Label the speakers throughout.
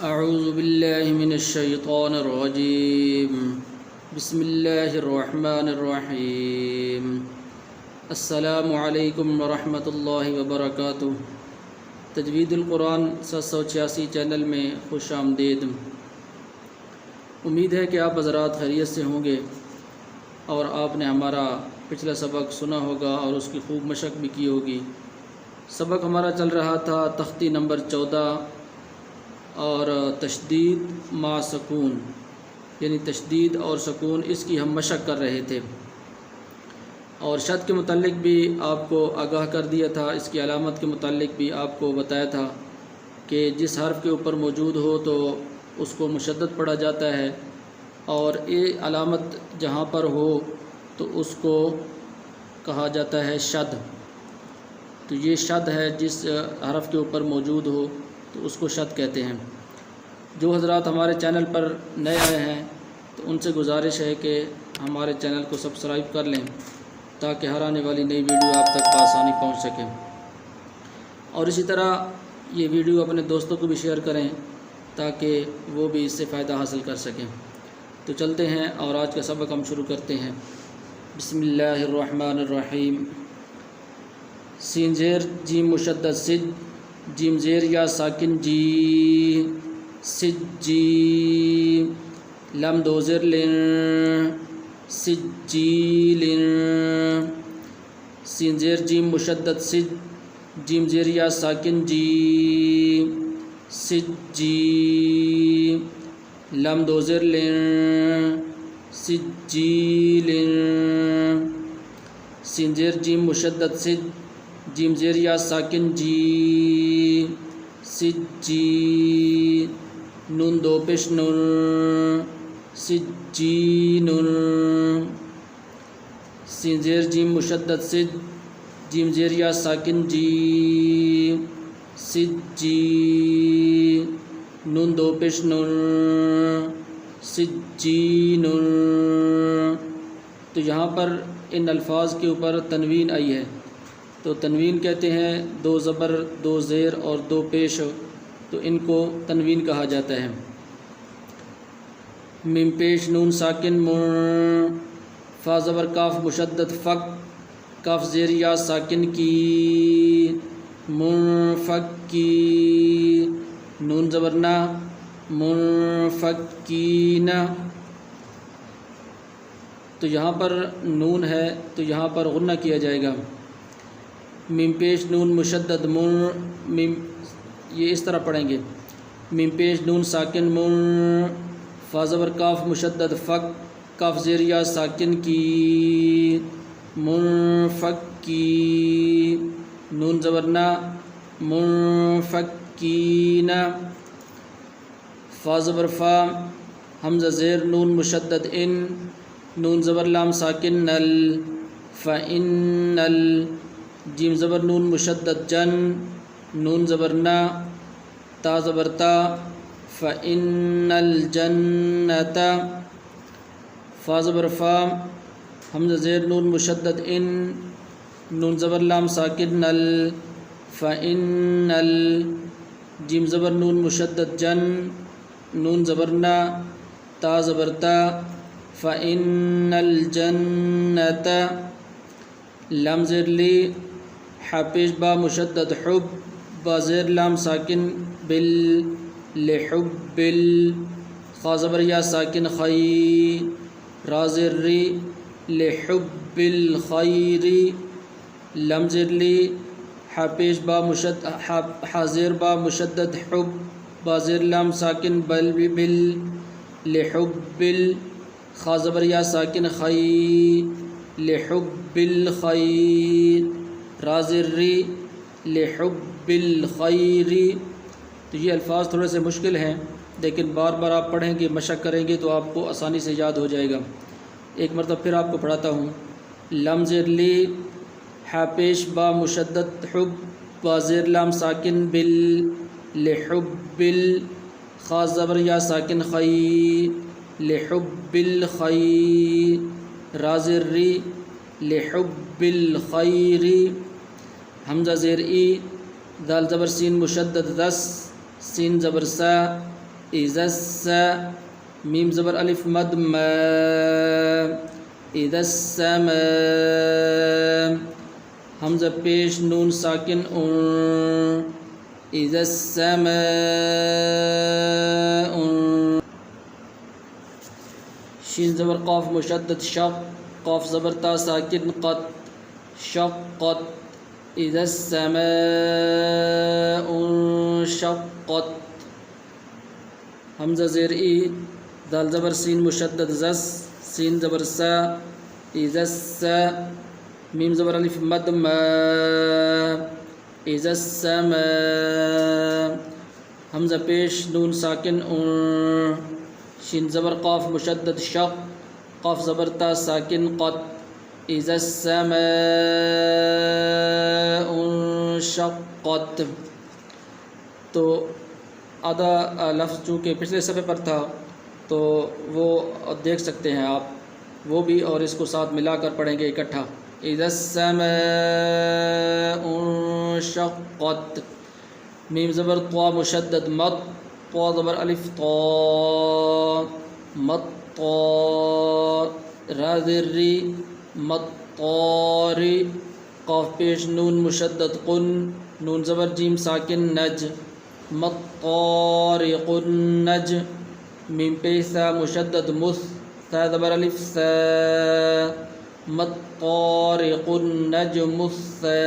Speaker 1: اعوذ باللہ من الشیطان الرجیم بسم اللہ الرحمن الرحیم السلام علیکم ورحمۃ اللہ وبرکاتہ۔ تجوید القرآن 786 چینل میں خوش آمدید۔ امید ہے کہ آپ حضرات خیریت سے ہوں گے اور آپ نے ہمارا پچھلا سبق سنا ہوگا اور اس کی خوب مشق بھی کی ہوگی۔ سبق ہمارا چل رہا تھا تختی نمبر 14 اور تشدید ما سکون، یعنی تشدید اور سکون، اس کی ہم مشق کر رہے تھے اور شد کے متعلق بھی آپ کو آگاہ کر دیا تھا۔ اس کی علامت کے متعلق بھی آپ کو بتایا تھا کہ جس حرف کے اوپر موجود ہو تو اس کو مشدد پڑھا جاتا ہے، اور یہ علامت جہاں پر ہو تو اس کو کہا جاتا ہے شد۔ تو یہ شد ہے، جس حرف کے اوپر موجود ہو تو اس کو شد کہتے ہیں۔ جو حضرات ہمارے چینل پر نئے آئے ہیں تو ان سے گزارش ہے کہ ہمارے چینل کو سبسکرائب کر لیں تاکہ ہر آنے والی نئی ویڈیو آپ تک بآسانی پہنچ سکے، اور اسی طرح یہ ویڈیو اپنے دوستوں کو بھی شیئر کریں تاکہ وہ بھی اس سے فائدہ حاصل کر سکیں۔ تو چلتے ہیں اور آج کا سبق ہم شروع کرتے ہیں۔ بسم اللہ الرحمن الرحیم۔ سین زیر جیم مشدد سج، جیم زیر یا ساکن جی، سج جی، لم دو زر لن، سج جی لن۔ سین زیر جیم مشدد سج، جیم زیر یا ساکن جی، سج جی، لم دو زر لن، سج جی لن۔ سین زیر جیم مشدد سج، جیم زیر یا ساکن جی، سج جی، نون دو پیش نون، سج جی نون۔ سین زیر جیم مشدد سج، جیم زیر یا ساکن جی، سج جی، نون دو پیش نون، سج جی نون۔ تو یہاں پر ان الفاظ کے اوپر تنوین آئی ہے، تو تنوین کہتے ہیں دو زبر، دو زیر اور دو پیش، تو ان کو تنوین کہا جاتا ہے۔ میم پیش نون ساکن من، فا زبر کاف مشدد فک، کاف زیر یا ساکن کی، منفکی، نون زبر نا، منفکین۔ تو یہاں پر نون ہے تو یہاں پر غنہ کیا جائے گا۔ میم پیش نون مشدد من، میم یہ اس طرح پڑھیں گے، میم پیش نون ساکن من، فا زبر کاف مشدد فک، کاف زیر یا ساکن کی، منفکی، نون زبر نا، منفکین۔ فا زبر فا، حمزہ زیر نون مشدد ان، نون زبر لام ساکن نل، فإنل، جیم زبر نون مشدد جن، نون زبر نا، تا زبر تا، فإن الجنة۔ فا زبر فا، حمزہ زیر نون مشدد ان، نون زبر لام ساکن نل، فإنل، جیم زبر نون مشدد جن، نون زبر نا، تا زبر تا، فإن الجنة۔ لام زیر لی، حا پیش با مشدد حب، با زیر لام ساکن بل، لحب بل، خا زبر یا ساکن خی، را زیر ری، لحب الخیر۔ لام زیر لی، حا پیش با مشدد، حا زیر با مشدد حب، با زیر لام ساکن بل بل، لحب بل، خا زبر یا ساکن خی، لحب الخیر، را زیر ری، لحب الخیر۔ تو یہ الفاظ تھوڑے سے مشکل ہیں، لیکن بار بار آپ پڑھیں گے، مشق کریں گے تو آپ کو آسانی سے یاد ہو جائے گا۔ ایک مرتبہ پھر آپ کو پڑھاتا ہوں۔ لام زیر لی، حا پیش با مشدد حب، با زیر لام ساکن بل، لحب بل، خا زبر یا ساکن خی، لحب الخیر، را زیر ری، لحب الخیر۔ حمزہ زیر ای، دال زبر سین مشدد دس، سین زبر سا، اذا میم زبر الف مد ما اذا السماء حمزہ پیش نون ساکن اذا السماء شین زبر قاف مشدد شق قاف زبر تا ساکن قط شقت اذا السماء انشقت حمزہ زیر ای دال زبر سین مشدد زس سین زبر سا اذا السا میم زبر الف مد ما اذا السماء حمزہ پیش نون ساکن شین زبر قاف مشدد شق قاف زبر تا ساکن قط اذا السماء انشقت. تو آدھا لفظ چونکہ پچھلے صفحے پر تھا تو وہ دیکھ سکتے ہیں آپ وہ بھی، اور اس کو ساتھ ملا کر پڑھیں گے اکٹھا. اذا السماء انشقت میم زبر طا مشدد مط طا زبر الف طا مطا را زیر ری مطاری قاف پیش نون مشدد قن نون زبر جیم ساکن نج مطارق النج میم پیش سا مشدد مس سا زبر الف سا مطارق النجم السا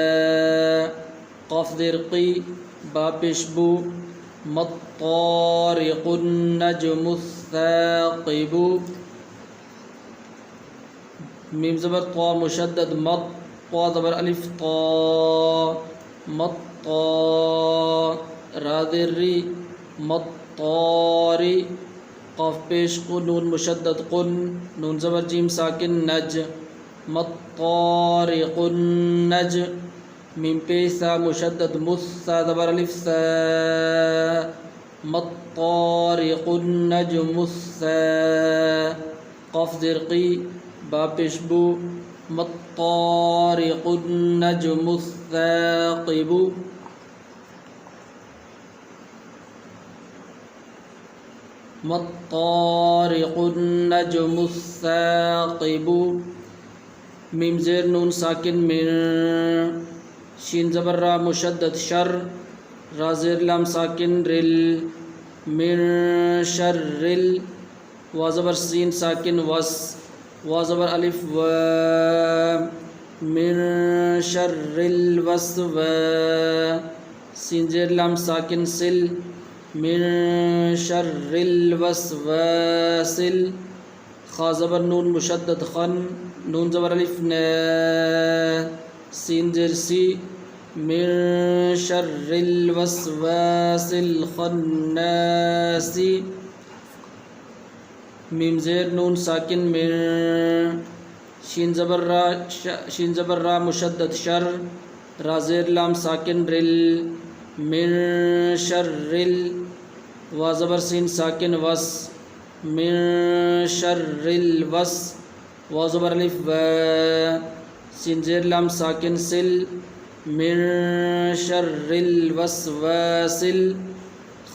Speaker 1: قاف زیر قی با پیش بو مطارق النجم الثاقب میم زبر طا مشدد مط طا زبر الف طا مطا را زیر ری مطاری قاف پیش قن نون مشدد قن نون زبر جیم ساکن نج مطارق النج میم پیش سا مشدد مس سا زبر الف سا مطارق النجم السا قاف زیر قی با پیش بو مطارق النجم الثاقب مطارق النجم الثاقب میم زیر نون ساکن من شین زبر را مشدد شر را زیر لام ساکن رل من شر رل وا زبر سین ساکن وس وا زبر الف و من شر الوسو سین زیر لام ساکن سل من شر الوسواسل خا زبر نون مشدد خن نون زبر الف ن سین زیر سی من شر الوسواس الخناس میم زیر نون ساکن من شین زبر را مشدد شر را زیر لام ساکن رل من شر ال وا زبر سین ساکن وس من شر الوس وا زبر الف و سین زیر لام ساکن سل من شر الوسواسل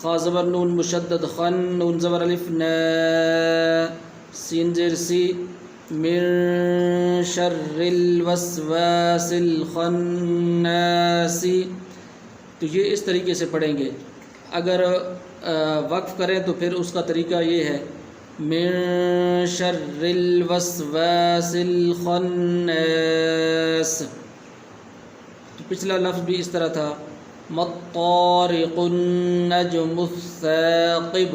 Speaker 1: خا زبر نون مشدد خن نون زبر الف نا سین زیر سی من شر الوسواس الخناس. تو یہ اس طریقے سے پڑھیں گے. اگر وقف کریں تو پھر اس کا طریقہ یہ ہے من شر الوسواس الخناس. تو پچھلا لفظ بھی اس طرح تھا مطارق النجم الثاقب.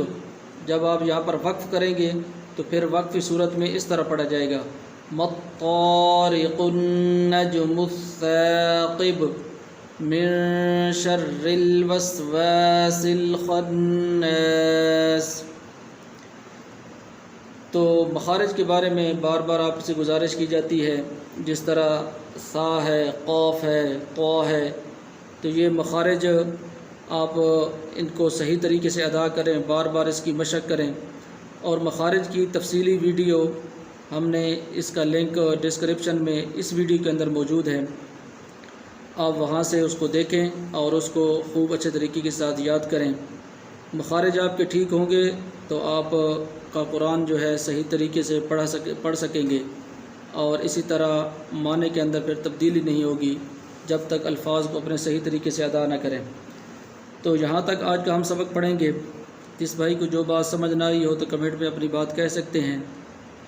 Speaker 1: جب آپ یہاں پر وقف کریں گے تو پھر وقفی صورت میں اس طرح پڑھا جائے گا مطارق النجم الثاقب من شر الوسواس الخناس. تو مخارج کے بارے میں بار بار آپ سے گزارش کی جاتی ہے، جس طرح سا ہے، قاف ہے، طا ہے، تو یہ مخارج آپ ان کو صحیح طریقے سے ادا کریں، بار بار اس کی مشق کریں. اور مخارج کی تفصیلی ویڈیو ہم نے اس کا لنک ڈسکرپشن میں اس ویڈیو کے اندر موجود ہے، آپ وہاں سے اس کو دیکھیں اور اس کو خوب اچھے طریقے کے ساتھ یاد کریں. مخارج آپ کے ٹھیک ہوں گے تو آپ کا قرآن جو ہے صحیح طریقے سے پڑھ سکیں گے، اور اسی طرح معنی کے اندر پھر تبدیلی نہیں ہوگی جب تک الفاظ کو اپنے صحیح طریقے سے ادا نہ کریں۔ تو یہاں تک آج کا ہم سبق پڑھیں گے۔ جس بھائی کو جو بات سمجھ نہ آئی ہو تو کمنٹ میں اپنی بات کہہ سکتے ہیں،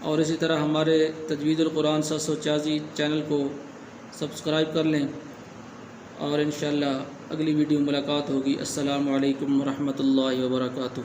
Speaker 1: اور اسی طرح ہمارے تجوید القرآن 786 چینل کو سبسکرائب کر لیں، اور انشاءاللہ اگلی ویڈیو ملاقات ہوگی۔ السلام علیکم ورحمۃ اللہ وبرکاتہ۔